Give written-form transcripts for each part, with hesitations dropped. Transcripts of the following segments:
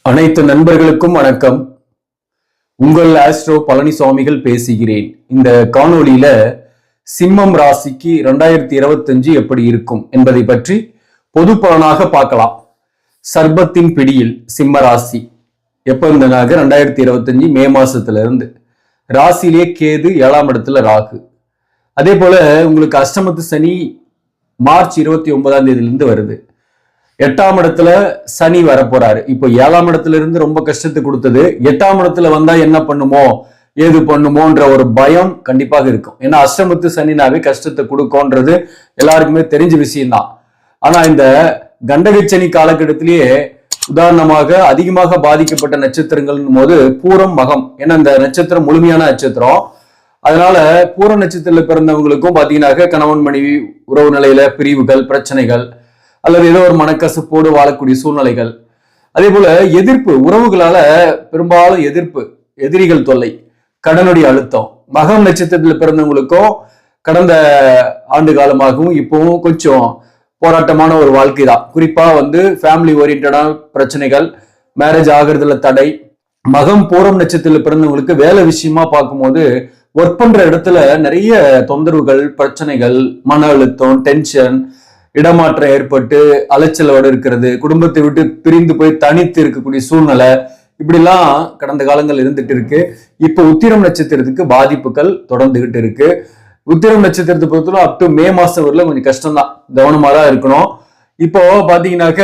அனைத்து நண்பர்களுக்கும் வணக்கம். உங்கள் ஆஸ்ட்ரோ பழனிசாமிகள் பேசுகிறேன். இந்த காணொளியில சிம்மம் ராசிக்கு 2025 எப்படி இருக்கும் என்பதை பற்றி பொது பலனாக பார்க்கலாம். சர்பத்தின் பிடியில் சிம்ம ராசி எப்ப இருந்தனாக 2025 மே மாசத்துல இருந்து ராசியிலேயே கேது, 7ஆம் இடத்துல ராகு. அதே போல உங்களுக்கு அஷ்டமத்து சனி மார்ச் 29ஆம் தேதியிலிருந்து வருது. 8ஆம் இடத்துல சனி வரப்போறாரு. இப்போ 7ஆம் இடத்துல இருந்து ரொம்ப கஷ்டத்தை கொடுத்தது 8ஆம் இடத்துல வந்தா என்ன பண்ணுமோ ஏது பண்ணுமோன்ற ஒரு பயம் கண்டிப்பாக இருக்கும். ஏன்னா அஷ்டமத்து சனினாவே கஷ்டத்தை கொடுக்கும்ன்றது எல்லாருக்குமே தெரிஞ்ச விஷயம்தான். ஆனா இந்த கண்டகச்சனி காலகட்டத்திலேயே உதாரணமாக அதிகமாக பாதிக்கப்பட்ட நட்சத்திரங்கள் போது பூரம், மகம். ஏன்னா இந்த நட்சத்திரம் முழுமையான நட்சத்திரம். அதனால பூர நட்சத்திரத்துல பிறந்தவங்களுக்கும் பாத்தீங்கன்னாக்க கணவன் மனைவி உறவு நிலையில பிரிவுகள், பிரச்சனைகள் அல்லது ஏதோ ஒரு மனக்கசப்போடு வாழக்கூடிய சூழ்நிலைகள். அதே போல எதிர்ப்பு, உறவுகளால பெரும்பாலும் எதிர்ப்பு, எதிரிகள் தொல்லை, கடனுடைய அழுத்தம். மகம் நட்சத்திரத்துல பிறந்தவங்களுக்கும் கடந்த ஆண்டு காலமாகவும் இப்பவும் கொஞ்சம் போராட்டமான ஒரு வாழ்க்கை தான். குறிப்பா ஃபேமிலி ஓரியன்டான பிரச்சனைகள், மேரேஜ் ஆகுறதுல தடை. மகம் பூரம் நட்சத்திரத்துல பிறந்தவங்களுக்கு வேலை விஷயமா பார்க்கும்போது ஒர்க் பண்ற இடத்துல நிறைய தொந்தரவுகள், பிரச்சனைகள், மன அழுத்தம், டென்ஷன், இடமாற்றம் ஏற்பட்டு அலைச்சலோடு இருக்கிறது, குடும்பத்தை விட்டு பிரிந்து போய் தனித்து இருக்கக்கூடிய சூழ்நிலை, இப்படிலாம் கடந்த காலங்கள் இருந்துட்டு இருக்கு. இப்போ உத்திரம் நட்சத்திரத்துக்கு பாதிப்புகள் தொடர்ந்துகிட்டு இருக்கு. உத்திரம் நட்சத்திரத்தை பொறுத்தவரை அப் டு மே மாசம் வரல கொஞ்சம் கஷ்டம்தான், கவனமா தான் இருக்கணும். இப்போ பாத்தீங்கன்னாக்க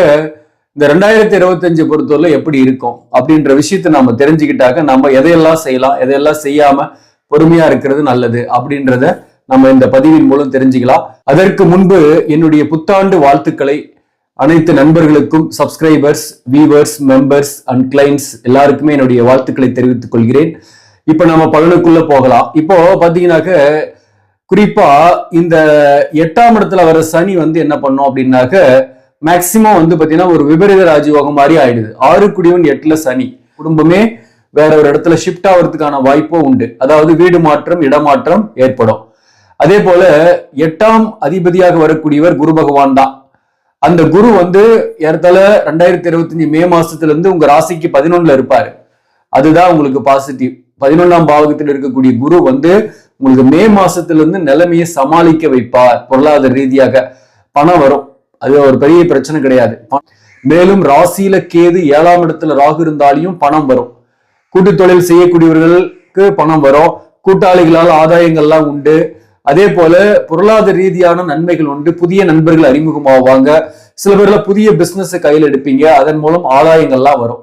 இந்த 2025 பொறுத்தவரை எப்படி இருக்கும் அப்படின்ற விஷயத்த நம்ம தெரிஞ்சுக்கிட்டாக்க நம்ம எதையெல்லாம் செய்யலாம், எதையெல்லாம் செய்யாம பொறுமையா இருக்கிறது நல்லது அப்படின்றத நம்ம இந்த பதிவின் மூலம் தெரிஞ்சுக்கலாம். அதற்கு முன்பு என்னுடைய புத்தாண்டு வாழ்த்துக்களை அனைத்து நண்பர்களுக்கும், subscribers, viewers, members and clients எல்லாருக்குமே என்னுடைய வாழ்த்துக்களை தெரிவித்துக் கொள்கிறேன். இப்ப நம்ம பலனுக்குள்ள போகலாம். இப்போ பாத்தீங்கன்னாக்க குறிப்பா இந்த 8ஆம் இடத்துல வர சனி என்ன பண்ணும் அப்படின்னாக்க மேக்சிமம் பாத்தீங்கன்னா ஒரு விபரீத ராஜயோகம் மாதிரி ஆயிடுது. 6 குடியவன் 8ல சனி, குடும்பமே வேற ஒரு இடத்துல ஷிஃப்ட் ஆகிறதுக்கான வாய்ப்பும் உண்டு. அதாவது வீடு மாற்றம், இடமாற்றம் ஏற்படும். அதே போல 8ஆம் அதிபதியாக வரக்கூடியவர் குரு பகவான் தான். அந்த குரு ஏறத்தாழ 2025 மே மாசத்துல இருந்து உங்க ராசிக்கு 11ல இருப்பாரு. அதுதான் உங்களுக்கு பாசிட்டிவ். 11ஆம் பாவகத்தில் இருக்கக்கூடிய குரு உங்களுக்கு மே மாசத்துல இருந்து நிலைமையை சமாளிக்க வைப்பார். பொருளாதார ரீதியாக பணம் வரும், அது ஒரு பெரிய பிரச்சனை கிடையாது. மேலும் ராசியில கேது, 7ஆம் இடத்துல ராகு இருந்தாலையும் பணம் வரும். கூட்டு தொழில் செய்யக்கூடியவர்களுக்கு பணம் வரும். கூட்டாளிகளால் ஆதாயங்கள்லாம் உண்டு. அதே போல பொருளாதார ரீதியான நன்மைகள் உண்டு. புதிய நண்பர்கள் அறிமுகமாவாங்க. சில பேர்ல புதிய பிசினஸ் கையில் எடுப்பீங்க, அதன் மூலம் ஆதாயங்கள்லாம் வரும்.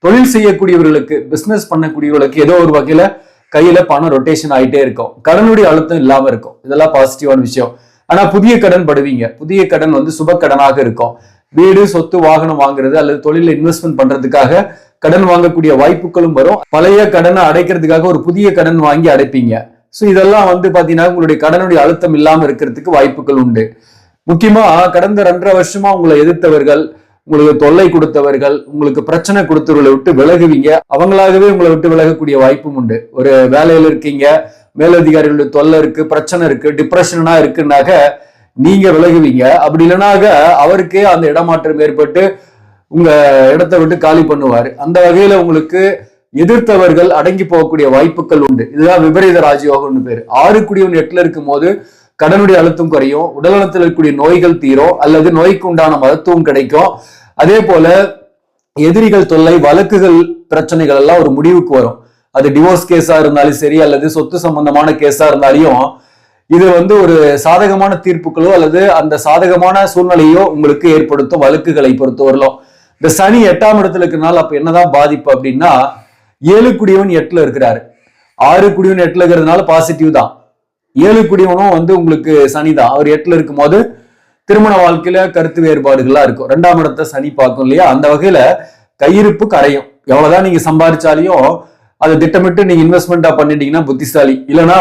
தொழில் செய்யக்கூடியவர்களுக்கு, பிசினஸ் பண்ணக்கூடியவர்களுக்கு ஏதோ ஒரு வகையில கையில பணம் ரொட்டேஷன் ஆகிட்டே இருக்கும். கடனுடைய அழுத்தம் இல்லாம இருக்கும். இதெல்லாம் பாசிட்டிவான விஷயம். ஆனா புதிய கடன் படுவீங்க. புதிய கடன் சுப கடனாக இருக்கும். வீடு, சொத்து, வாகனம் வாங்குறது அல்லது தொழில இன்வெஸ்ட்மெண்ட் பண்றதுக்காக கடன் வாங்கக்கூடிய வாய்ப்புகளும் வரும். பழைய கடனை அடைக்கிறதுக்காக ஒரு புதிய கடன் வாங்கி அடைப்பீங்க. ஸோ இதெல்லாம் பாத்தீங்கன்னா உங்களுடைய கடனுடைய அழுத்தம் இல்லாம இருக்கிறதுக்கு வாய்ப்புகள் உண்டு. முக்கியமா கடந்த 2.5 வருஷமா உங்களை எதிர்த்தவர்கள், உங்களுக்கு தொல்லை கொடுத்தவர்கள், உங்களுக்கு பிரச்சனை கொடுத்தவர்களை விட்டு விலகுவீங்க. அவங்களாகவே உங்களை விட்டு விலகக்கூடிய வாய்ப்பும் உண்டு. ஒரு வேலையில இருக்கீங்க, மேலதிகாரிகளுடைய தொல்லை இருக்கு, பிரச்சனை இருக்கு, டிப்ரெஷனா இருக்குன்னாக்க நீங்க விலகுவீங்க. அப்படி இல்லைனாக அவருக்கே அந்த இடமாற்றம் ஏற்பட்டு உங்க இடத்தை விட்டு காலி பண்ணுவாரு. அந்த வகையில உங்களுக்கு எதிர்த்தவர்கள் அடங்கி போகக்கூடிய வாய்ப்புகள் உண்டு. இதுதான் விபரீத ராஜயோகம்னு பேரு. 6 குடியவன் 8ல இருக்கும் போது கடனுடைய அழுத்தம் குறையும், உடல்நலத்தில் இருக்கக்கூடிய நோய்கள் தீரும், அல்லது நோய்க்கு உண்டான மருத்துவம் கிடைக்கும். அதே போல எதிரிகள் தொல்லை, வழக்குகள், பிரச்சனைகள் எல்லாம் ஒரு முடிவுக்கு வரும். அது டிவோர்ஸ் கேஸா இருந்தாலும் சரி, அல்லது சொத்து சம்பந்தமான கேஸா இருந்தாலும் இது ஒரு சாதகமான தீர்ப்புகளோ அல்லது அந்த சாதகமான சூழ்நிலையோ உங்களுக்கு ஏற்படுத்தும். வழக்குகளை பொறுத்தவரையிலும் இந்த சனி 8ஆம் இடத்துல இருக்கிறனால அப்ப என்னதான் பாதிப்பு அப்படின்னா 7 குடியவன் 8ல இருக்கிறாரு. 6 குடியவன் 8ல இருக்கிறதுனால பாசிட்டிவ் தான். 7 குடியவனும் உங்களுக்கு சனி தான். அவர் 8ல இருக்கும் போது திருமண வாழ்க்கையில கருத்து வேறுபாடுகள்லாம் இருக்கும். 2ஆம் இடத்தை சனி பார்க்கும் இல்லையா? அந்த வகையில கையிருப்பு கரையும். எவ்வளவுதான் நீங்க சம்பாதிச்சாலையும் அதை திட்டமிட்டு நீங்க இன்வெஸ்ட்மெண்டா பண்ணிட்டீங்கன்னா புத்திசாலி. இல்லைன்னா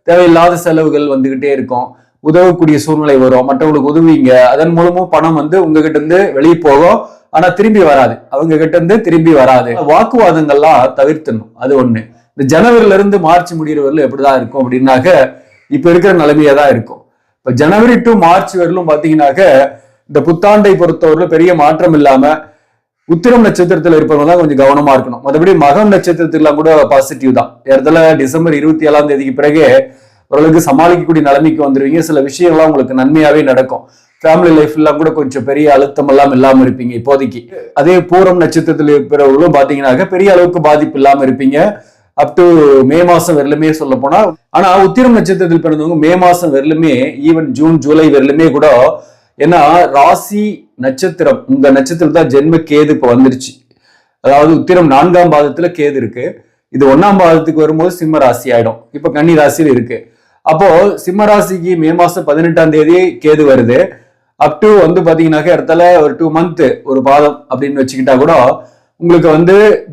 தேவையில்லாத செலவுகள் வந்துகிட்டே இருக்கும். உதவக்கூடிய சூழ்நிலை வரும், மற்றவங்களுக்கு உதவிங்க, அதன் மூலமும் பணம் உங்ககிட்ட இருந்து வெளியே போகும். ஆனா திரும்பி வராது, அவங்க கிட்ட இருந்து திரும்பி வராது. வாக்குவாதங்கள்லாம் தவிர்த்தணும். அது ஒண்ணு. இந்த ஜனவரில இருந்து மார்ச் முடிகிற வரலும் எப்படிதான் இருக்கும் அப்படின்னாக்க இப்ப இருக்கிற நிலைமையா தான் இருக்கும். இப்ப ஜனவரி டு மார்ச் வரலும் பாத்தீங்கன்னாக்க இந்த புத்தாண்டை பொறுத்தவரை பெரிய மாற்றம் இல்லாம உத்திரம் நட்சத்திரத்துல இருப்பவங்க தான் கொஞ்சம் கவனமா இருக்கணும். மற்றபடி மகம் நட்சத்திரத்துலாம் கூட பாசிட்டிவ் தான். இடத்துல டிசம்பர் 27 பிறகு ஓரளவுக்கு சமாளிக்கக்கூடிய நிலைமைக்கு வந்துருவீங்க. சில விஷயங்கள்லாம் உங்களுக்கு நன்மையாவே நடக்கும். ஃபேமிலி லைஃப் எல்லாம் கூட கொஞ்சம் பெரிய அழுத்தம் எல்லாம் இல்லாம இருப்பீங்க இப்போதைக்கு. அதே பூரம் நட்சத்திரத்தில் இருக்கிறவங்களும் பாத்தீங்கன்னாக்க பெரிய அளவுக்கு பாதிப்பு இல்லாம இருப்பீங்க அப் டு மே மாசம் வரலுமே சொல்ல போனா. ஆனா உத்திரம் நட்சத்திரத்தில் பிறந்தவங்க மே மாசம் வரலுமே, ஈவன் ஜூன் ஜூலை வரலுமே கூட, ஏன்னா ராசி நட்சத்திரம் உங்க நட்சத்திரம் தான் ஜென்ம கேது இப்ப வந்துருச்சு. அதாவது உத்திரம் 4ஆம் பாதத்துல கேது இருக்கு. இது 1ஆம் பாதத்துக்கு வரும்போது சிம்ம ராசி ஆயிடும். இப்ப கன்னி ராசியில் இருக்கு. அப்போ சிம்ம ராசிக்கு மே மாசம் 18ஆம் தேதி கேது வருது. அப் டு பாத்தீங்கன்னாக்க இடத்துல ஒரு 2 மந்த் ஒரு பாதம் அப்படின்னு வச்சுக்கிட்டா கூட உங்களுக்கு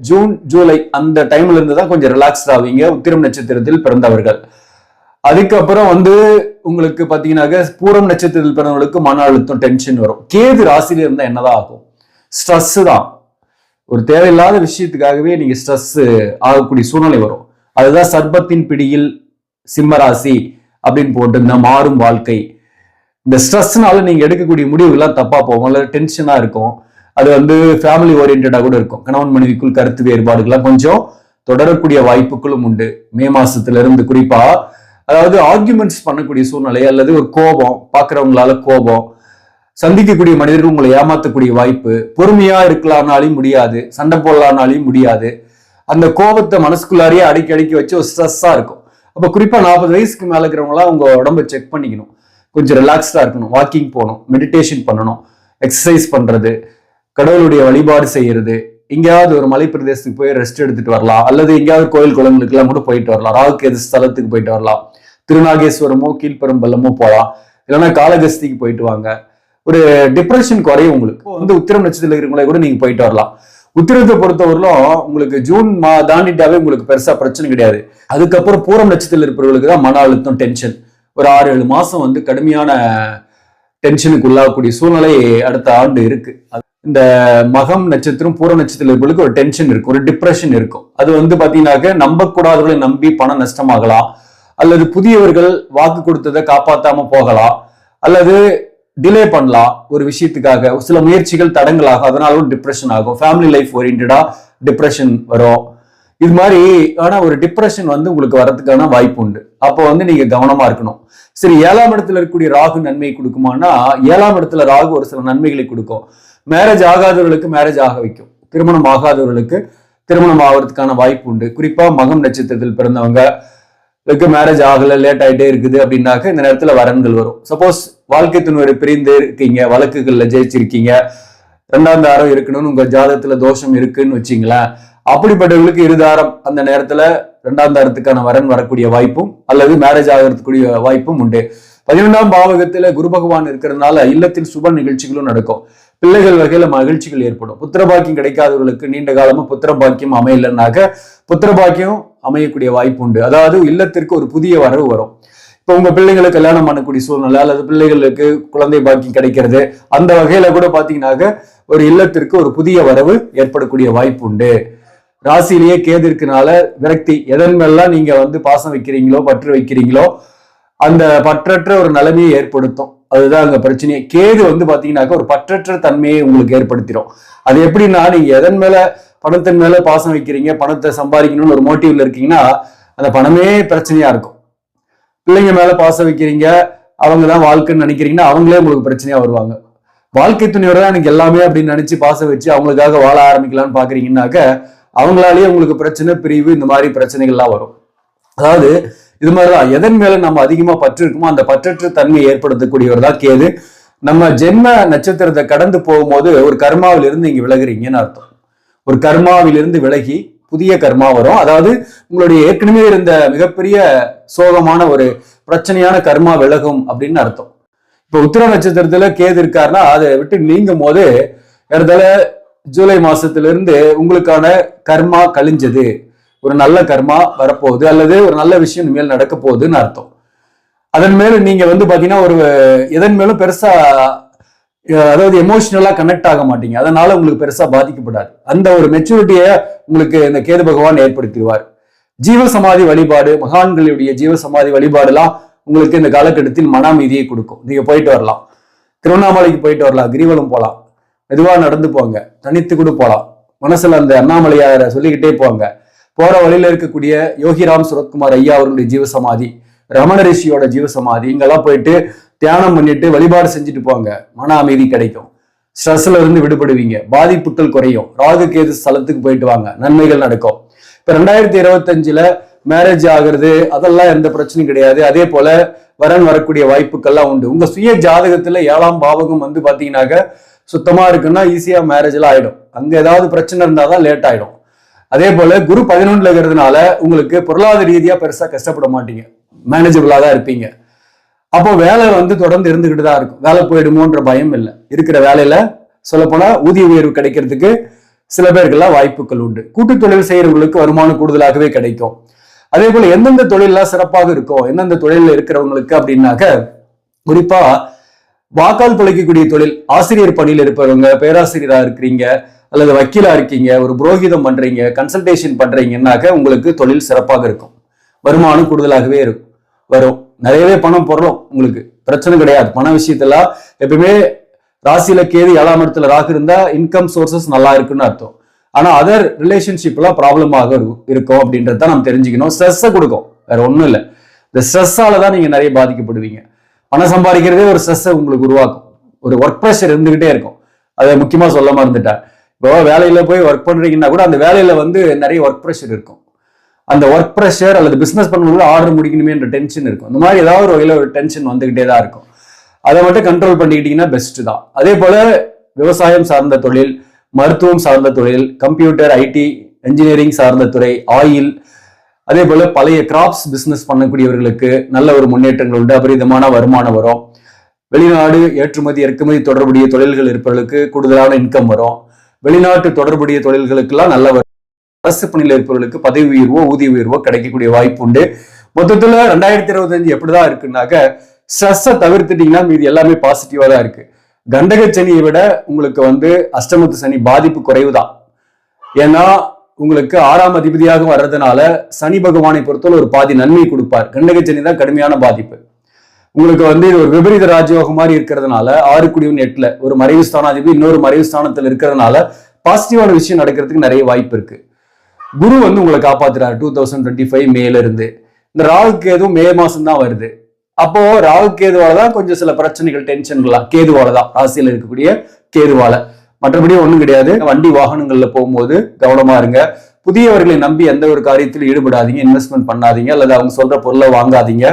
ஜூன் ஜூலை அந்த டைம்ல இருந்து தான் கொஞ்சம் ரிலாக்ஸ்ட் ஆவீங்க உத்திரம் நட்சத்திரத்தில் பிறந்தவர்கள். அதுக்கப்புறம் உங்களுக்கு பாத்தீங்கன்னாக்க பூரம் நட்சத்திரத்தில் பிறந்தவங்களுக்கு மன அழுத்தம், டென்ஷன் வரும். கேது ராசியில இருந்தா என்னதான் ஆகும்? ஸ்ட்ரெஸ் தான். ஒரு தேவையில்லாத விஷயத்துக்காகவே நீங்க ஸ்ட்ரெஸ் ஆகக்கூடிய சூழ்நிலை வரும். அதுதான் சர்பத்தின் பிடியில் சிம்ம ராசி அப்படின்னு போட்டு இந்த மாறும் வாழ்க்கை. இந்த ஸ்ட்ரெஸ்னால நீங்க எடுக்கக்கூடிய முடிவுகள்லாம் தப்பா போகும், அல்லது டென்ஷனா இருக்கும். அது ஃபேமிலி ஓரியன்டா கூட இருக்கும். கணவன் மனைவிக்குள் கருத்து வேறுபாடுகள்லாம் கொஞ்சம் தொடரக்கூடிய வாய்ப்புகளும் உண்டு மே மாசத்துல இருந்து. குறிப்பா அதாவது ஆர்குமெண்ட்ஸ் பண்ணக்கூடிய சூழ்நிலை, அல்லது ஒரு கோபம், பாக்குறவங்களால கோபம், சந்திக்கக்கூடிய மனிதர்கள் உங்களை ஏமாத்தக்கூடிய வாய்ப்பு. பொறுமையா இருக்கலாம்னாலையும் முடியாது, சண்டை போடலாம்னாலையும் முடியாது. அந்த கோபத்தை மனசுக்குள்ளாரியே அடக்கி வச்சு ஒரு ஸ்ட்ரெஸ்ஸா இருக்கும். அப்ப குறிப்பா 40 வயசுக்கு மேல இருக்கிறவங்களா உங்க உடம்ப செக் பண்ணிக்கணும். கொஞ்சம் ரிலாக்ஸ்டா இருக்கணும், வாக்கிங் போகணும், மெடிடேஷன் பண்ணணும், எக்ஸசைஸ் பண்றது, கடவுளுடைய வழிபாடு செய்யறது, எங்கேயாவது ஒரு மலை பிரதேசத்துக்கு போய் ரெஸ்ட் எடுத்துட்டு வரலாம், அல்லது எங்கேயாவது கோயில் குளங்களுக்கு எல்லாம் கூட போயிட்டு வரலாம், ராகுகேது ஸ்தலத்துக்கு போயிட்டு வரலாம், திருநாகேஸ்வரமோ கீழ்பெரும்பள்ளமோ போகலாம், இல்லைன்னா காளகஸ்திக்கு போயிட்டு வாங்க. ஒரு டிப்ரெஷன் குறையும் உங்களுக்கு. உத்திரம் நட்சத்திரத்தில் இருக்கிறவங்களே கூட நீங்க போயிட்டு வரலாம். உத்திரத்தை பொறுத்தவரையிலும் உங்களுக்கு ஜூன் தாண்டிட்டாவே உங்களுக்கு பெருசா பிரச்சனை கிடையாது. அதுக்கப்புறம் பூரம் நட்சத்திரத்தில் இருப்பவர்களுக்கு தான் மன அழுத்தம், டென்ஷன். ஒரு 6-7 மாசம் கடுமையான டென்ஷனுக்கு உள்ளாகக்கூடிய சூழ்நிலை அடுத்த ஆண்டு இருக்கு. இந்த மகம் நட்சத்திரம் பூர நட்சத்திரங்களுக்கு ஒரு டென்ஷன் இருக்கும், ஒரு டிப்ரெஷன் இருக்கும். அது பாத்தீங்கன்னாக்க நம்பக்கூடாதவர்களை நம்பி பணம் நஷ்டமாகலாம், அல்லது புதியவர்கள் வாக்கு கொடுத்ததை காப்பாத்தாம போகலாம், அல்லது டிலே பண்ணலாம் ஒரு விஷயத்துக்காக. சில முயற்சிகள் தடங்களாகும், அதனால ஒரு டிப்ரெஷன் ஆகும். ஃபேமிலி லைஃப் ஓரியன்டா டிப்ரெஷன் வரும். இது மாதிரி ஆனா ஒரு டிப்ரெஷன் உங்களுக்கு வரதுக்கான வாய்ப்பு உண்டு. அப்போ நீங்க கவனமா இருக்கணும். சரி, 7ஆம் இடத்துல இருக்கக்கூடிய ராகு நன்மை கொடுக்குமானா, 7ஆம் இடத்துல ராகு ஒரு சில நன்மைகளை கொடுக்கும். மேரேஜ் ஆகாதவர்களுக்கு மேரேஜ் ஆக வைக்கும். திருமணம் ஆகாதவர்களுக்கு திருமணம் ஆகிறதுக்கான வாய்ப்பு உண்டு. குறிப்பா மகம் நட்சத்திரத்தில் பிறந்தவங்க மேரேஜ் ஆகல, லேட் ஆயிட்டே இருக்குது அப்படின்னாக்க இந்த நேரத்துல வரன்கள் வரும். சப்போஸ் வாழ்க்கை துணை பிரிந்து இருக்கீங்க, வழக்குகள்ல ஜெயிச்சிருக்கீங்க, 2ஆம் தாரம் இருக்கணும்னு உங்க ஜாதகத்துல தோஷம் இருக்குன்னு வச்சுங்களேன், அப்படிப்பட்டவர்களுக்கு இருதாரம் அந்த நேரத்துல 2ஆம் தாரத்துக்கான வரன் வரக்கூடிய வாய்ப்பும், அல்லது மேரேஜ் ஆகிறதுக்கூடிய வாய்ப்பும் உண்டு. 11ஆம் பாவகத்துல குரு பகவான் இருக்கிறதுனால இல்லத்தில் சுப நிகழ்ச்சிகளும் நடக்கும். பிள்ளைகள் வகையில மகிழ்ச்சிகள் ஏற்படும். புத்திரபாக்கியம் கிடைக்காதவர்களுக்கு நீண்ட காலமா புத்திரபாக்கியம் அமையலைன்னாக்க புத்திரபாக்கியம் அமையக்கூடிய வாய்ப்பு உண்டு. அதாவது இல்லத்திற்கு ஒரு புதிய வரவு வரும். இப்ப உங்க பிள்ளைங்களுக்கு கல்யாணம் பண்ணக்கூடிய சூழ்நிலை, அல்லது பிள்ளைகளுக்கு குழந்தை பாக்கியம் கிடைக்கிறது, அந்த வகையில கூட பாத்தீங்கன்னாக்க ஒரு இல்லத்திற்கு ஒரு புதிய வரவு ஏற்படக்கூடிய வாய்ப்பு உண்டு. ராசியிலேயே கேது இருக்கனால விரக்தி, எதன் மேலாம் நீங்க பாசம் வைக்கிறீங்களோ, பற்று வைக்கிறீங்களோ, அந்த பற்றற்ற ஒரு நிலைமையை ஏற்படுத்தும். அதுதான் அங்க பிரச்சனையே. கேது பாத்தீங்கன்னாக்க ஒரு பற்றற்ற தன்மையை உங்களுக்கு ஏற்படுத்திடும். அது எப்படின்னா, நீங்க எதன் மேல பணத்தின் மேல பாசம் வைக்கிறீங்க, பணத்தை சம்பாதிக்கணும்னு ஒரு மோட்டிவ்ல இருக்கீங்கன்னா அந்த பணமே பிரச்சனையா இருக்கும். பிள்ளைங்க மேல பாசம் வைக்கிறீங்க, அவங்கதான் வாழ்க்கைன்னு நினைக்கிறீங்கன்னா அவங்களே உங்களுக்கு பிரச்சனையா வருவாங்க. வாழ்க்கை துணையோட தான் எனக்கு எல்லாமே அப்படின்னு நினைச்சு பாசம் வச்சு அவங்களுக்காக வாழ ஆரம்பிக்கலாம்னு பாக்குறீங்கன்னாக்க அவங்களாலேயே உங்களுக்கு பிரச்சனை, பிரிவு, இந்த மாதிரி பிரச்சனைகள்லாம் வரும். அதாவது இது மாதிரிதான் எதன் மேல நம்ம அதிகமா பற்று இருக்குமோ அந்த பற்றற்ற தன்மையை ஏற்படுத்தக்கூடியவர் தான் கேது. நம்ம ஜென்ம நட்சத்திரத்தை கடந்து போகும்போது ஒரு கர்மாவில இருந்து இங்க விலகுறீங்கன்னு அர்த்தம். ஒரு கர்மாவிலிருந்து விலகி புதிய கர்மா வரும். அதாவது உங்களுடைய ஏற்கனவே இருந்த மிகப்பெரிய சோகமான ஒரு பிரச்சனையான கர்மா விலகும் அப்படின்னு அர்த்தம். இப்ப உத்திர நட்சத்திரத்துல கேது இருக்காருன்னா அதை விட்டு நீங்கும் போது இடத்துல ஜூலை மாசத்திலிருந்து உங்களுக்கான கர்மா கழிஞ்சது, ஒரு நல்ல கர்மா வரப்போகுது, அல்லது ஒரு நல்ல விஷயம் இனிமேல் நடக்க போகுதுன்னு அர்த்தம். அதன் மேல நீங்க பாத்தீங்கன்னா ஒரு எதன் மேலும் பெருசா அதாவது எமோஷனலா கனெக்ட் ஆக மாட்டீங்க. அதனால உங்களுக்கு பெருசா பாதிக்கப்படாது. அந்த ஒரு மெச்சூரிட்டியை உங்களுக்கு இந்த கேது பகவான் ஏற்படுத்திடுவார். ஜீவசமாதி வழிபாடு, மகான்களுடைய ஜீவசமாதி வழிபாடுலாம் உங்களுக்கு இந்த காலகட்டத்தில் மன அமைதியை கொடுக்கும். நீங்க போயிட்டு வரலாம், திருவண்ணாமலைக்கு போயிட்டு வரலாம், கிரிவலம் போகலாம், மெதுவா நடந்து போங்க, தனித்து கூட போலாம். மனசுல அந்த அண்ணாமலையார சொல்லிக்கிட்டே போங்க. போற வழியில இருக்கக்கூடிய யோகிராம் சுரத்குமார் ஐயா அவர்களுடைய ஜீவசமாதி, ரமண ரிஷியோட ஜீவசமாதி, இங்கெல்லாம் போயிட்டு தியானம் பண்ணிட்டு வழிபாடு செஞ்சுட்டு போங்க. மன அமைதி கிடைக்கும், ஸ்ட்ரெஸ்ல இருந்து விடுபடுவீங்க, பாதிப்புகள் குறையும். ராகு கேது ஸ்தலத்துக்கு போயிட்டு வாங்க, நன்மைகள் நடக்கும். இப்ப 2025 மேரேஜ் ஆகுறது அதெல்லாம் எந்த பிரச்சனையும் கிடையாது. அதே போல வரன் வரக்கூடிய வாய்ப்புகள்லாம் உண்டு. உங்க சுய ஜாதகத்துல 7ஆம் பாவகம் வந்து பாத்தீங்கன்னாக்க சுத்தமா இருக்குன்னா ஈஸியா மேரேஜ் எல்லாம் ஆயிடும். அங்க ஏதாவது பிரச்சனை இருந்தாதான் லேட் ஆயிடும். அதே போல குரு 11ல இருக்கிறதுனால உங்களுக்கு பொருளாதார ரீதியா பெருசா கஷ்டப்பட மாட்டீங்க, மேனேஜபிளா தான் இருப்பீங்க. அப்போ வேலை வந்து தொடர்ந்து இருந்துகிட்டு தான் இருக்கும். வேலை போயிடுமோன்ற பயம் இல்லை. இருக்கிற வேலையில சொல்ல போனா ஊதிய உயர்வு கிடைக்கிறதுக்கு சில பேருக்கெல்லாம் வாய்ப்புகள் உண்டு. கூட்டு தொழில் செய்யறவங்களுக்கு வருமானம் கூடுதலாகவே கிடைக்கும். அதே போல எந்தெந்த தொழிலெல்லாம் சிறப்பாக இருக்கும், எந்தெந்த தொழில இருக்கிறவங்களுக்கு அப்படின்னாக்க, குறிப்பா வாக்கால் பிழைக்கக்கூடிய தொழில், ஆசிரியர் பணியில் இருப்பவங்க, பேராசிரியரா இருக்கிறீங்க அல்லது வக்கீலா இருக்கீங்க, ஒரு புரோகிதம் பண்றீங்க, கன்சல்டேஷன் பண்றீங்கன்னாக்க உங்களுக்கு தொழில் சிறப்பாக இருக்கும். வருமானம் கூடுதலாகவே இருக்கும், வரும். நிறையவே பணம் பொருளும், உங்களுக்கு பிரச்சனை கிடையாது. பண விஷயத்துல எப்பவுமே ராசியில கேது 7ஆம் இடத்துல ராகு இருந்தா இன்கம் சோர்சஸ் நல்லா இருக்குன்னு அர்த்தம். ஆனா அதர் ரிலேஷன்ஷிப்லாம் ப்ராப்ளமாக இருக்கும் அப்படின்றத நம்ம தெரிஞ்சுக்கணும். ஸ்ட்ரெஸ்ஸை கொடுக்கும், வேற ஒண்ணும் இல்லை. இந்த ஸ்ட்ரெஸ்ஸால தான் நீங்க நிறைய பாதிக்கப்படுவீங்க. பணம் சம்பாதிக்கிறதே ஒரு ஸ்ட்ரெஸ்ஸை உங்களுக்கு உருவாக்கும். ஒரு ஒர்க் ப்ரெஷர் இருந்துகிட்டே இருக்கும். அதை முக்கியமா சொல்ல மறந்துட்டேன். இப்போ வேலையில போய் ஒர்க் பண்றீங்கன்னா கூட அந்த வேலையில வந்து நிறைய ஒர்க் ப்ரெஷர் இருக்கும். அந்த ஒர்க் ப்ரெஷர் அல்லது பிசினஸ் பண்ணும்போது ஆர்டர் முடிக்கணுமேன்ற டென்ஷன் இருக்கும். இந்த மாதிரி ஏதாவது ஒரு வகையில ஒரு டென்ஷன் வந்துகிட்டே தான் இருக்கும். அதை மட்டும் கண்ட்ரோல் பண்ணிக்கிட்டீங்கன்னா பெஸ்ட் தான். அதே போல விவசாயம் சார்ந்த தொழில், மருத்துவம் சார்ந்த தொழில், கம்ப்யூட்டர், ஐடி, என்ஜினியரிங் சார்ந்த துறை, ஆயில், அதே போல பழைய கிராப்ஸ் பிசினஸ் பண்ணக்கூடியவர்களுக்கு நல்ல ஒரு முன்னேற்றங்கள் உண்டு. அபரிதமான வருமானம் வரும். வெளிநாடு ஏற்றுமதி இறக்குமதி தொடர்புடைய தொழில்கள் இருப்பவர்களுக்கு கூடுதலான இன்கம் வரும். வெளிநாட்டு தொடர்புடைய தொழில்களுக்கெல்லாம் நல்ல அரசு பணியில் இருப்பவர்களுக்கு பதவி உயர்வோ ஊதிய உயர்வோ கிடைக்கக்கூடிய வாய்ப்பு உண்டு. மொத்தத்துல 2025 எப்படிதான் இருக்குன்னாக்க, ஸ்ட்ரெஸ்ஸை தவிர்த்துட்டீங்கன்னா மீது எல்லாமே பாசிட்டிவா தான் இருக்கு. கண்டக சனியை விட உங்களுக்கு வந்து அஷ்டமத்து சனி பாதிப்பு குறைவுதான். ஏன்னா உங்களுக்கு 6ஆம் அதிபதியாக வர்றதுனால சனி பகவானை பொறுத்தவரை ஒரு பாதி நன்மை கொடுப்பார். கண்டக சனி தான் கடுமையான பாதிப்பு. உங்களுக்கு வந்து ஒரு விபரீத ராஜயோகம் மாதிரி இருக்கிறதுனால 6 ஒரு மறைவு ஸ்தானாதிபதி இன்னொரு மறைவு ஸ்தானத்தில் இருக்கிறதுனால பாசிட்டிவான விஷயம் நடக்கிறதுக்கு நிறைய வாய்ப்பு இருக்கு. குரு வந்து உங்களை காப்பாத்துறாரு 2025 மேல இருந்து. இந்த ராகு கேதுவும் மே மாசம் தான் வருது. அப்போ ராகு கேதுவால தான் கொஞ்சம் சில பிரச்சனைகள், டென்ஷன்கள்லாம் கேதுவால தான், ராசியில் இருக்கக்கூடிய கேதுவால. மற்றபடி ஒண்ணும் கிடையாது. வண்டி வாகனங்கள்ல போகும்போது கவனமா இருங்க. புதியவர்களை நம்பி எந்த ஒரு காரியத்திலும் ஈடுபடாதீங்க, இன்வெஸ்ட்மெண்ட் பண்ணாதீங்க அல்லது அவங்க சொல்ற பொருளை வாங்காதீங்க.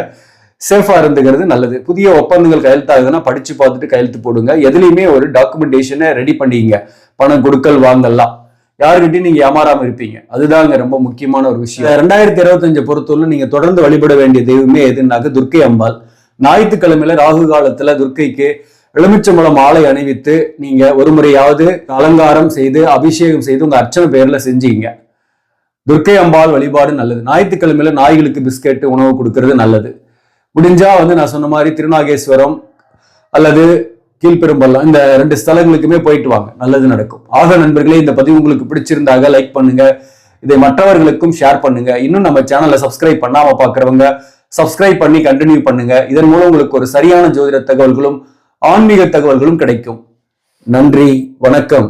சேஃபா இருந்துக்கிறது நல்லது. புதிய ஒப்பந்தங்கள் கையெழுத்தாகுதுன்னா படிச்சு பார்த்துட்டு கையெழுத்து போடுங்க. எதுலையுமே ஒரு டாக்குமெண்டேஷனை ரெடி பண்ணிங்க. பணம் கொடுக்கல் வாங்கலாம், யாருக்கிட்டையும் நீங்க ஏமாறாம இருப்பீங்க. அதுதாங்க ரொம்ப முக்கியமான ஒரு விஷயம். 2025 பொறுத்தவரை நீங்க தொடர்ந்து வழிபட வேண்டிய தெய்வமே எதுனாக்க துர்க்கை அம்பாள். ஞாயிற்றுக்கிழமையில ராகு காலத்துல துர்க்கைக்கு எலுமிச்சம்பழம் மாலை அணிவித்து நீங்க ஒரு முறையாவது அலங்காரம் செய்து அபிஷேகம் செய்து உங்க அர்ச்சனை பேர்ல செஞ்சீங்க. துர்க்கை அம்பாள் வழிபாடு நல்லது. ஞாயிற்றுக்கிழமையில நாய்களுக்கு பிஸ்கெட் உணவு கொடுக்கறது நல்லது. முடிஞ்சா வந்து நான் சொன்ன மாதிரி திருநாகேஸ்வரம் அல்லது கீழ்பெரும்பள்ளம் இந்த 2 ஸ்தலங்களுக்குமே போயிட்டு வாங்க, நல்லது நடக்கும். ஆக நண்பர்களே, இந்த பதிவு உங்களுக்கு பிடிச்சிருந்தாக லைக் பண்ணுங்க, இதை மற்றவர்களுக்கும் ஷேர் பண்ணுங்க. இன்னும் நம்ம சேனலை சப்ஸ்கிரைப் பண்ணாம பாக்குறவங்க சப்ஸ்கிரைப் பண்ணி கண்டினியூ பண்ணுங்க. இதன் மூலம் உங்களுக்கு ஒரு சரியான ஜோதிட தகவல்களும் ஆன்மீக தகவல்களும் கிடைக்கும். நன்றி, வணக்கம்.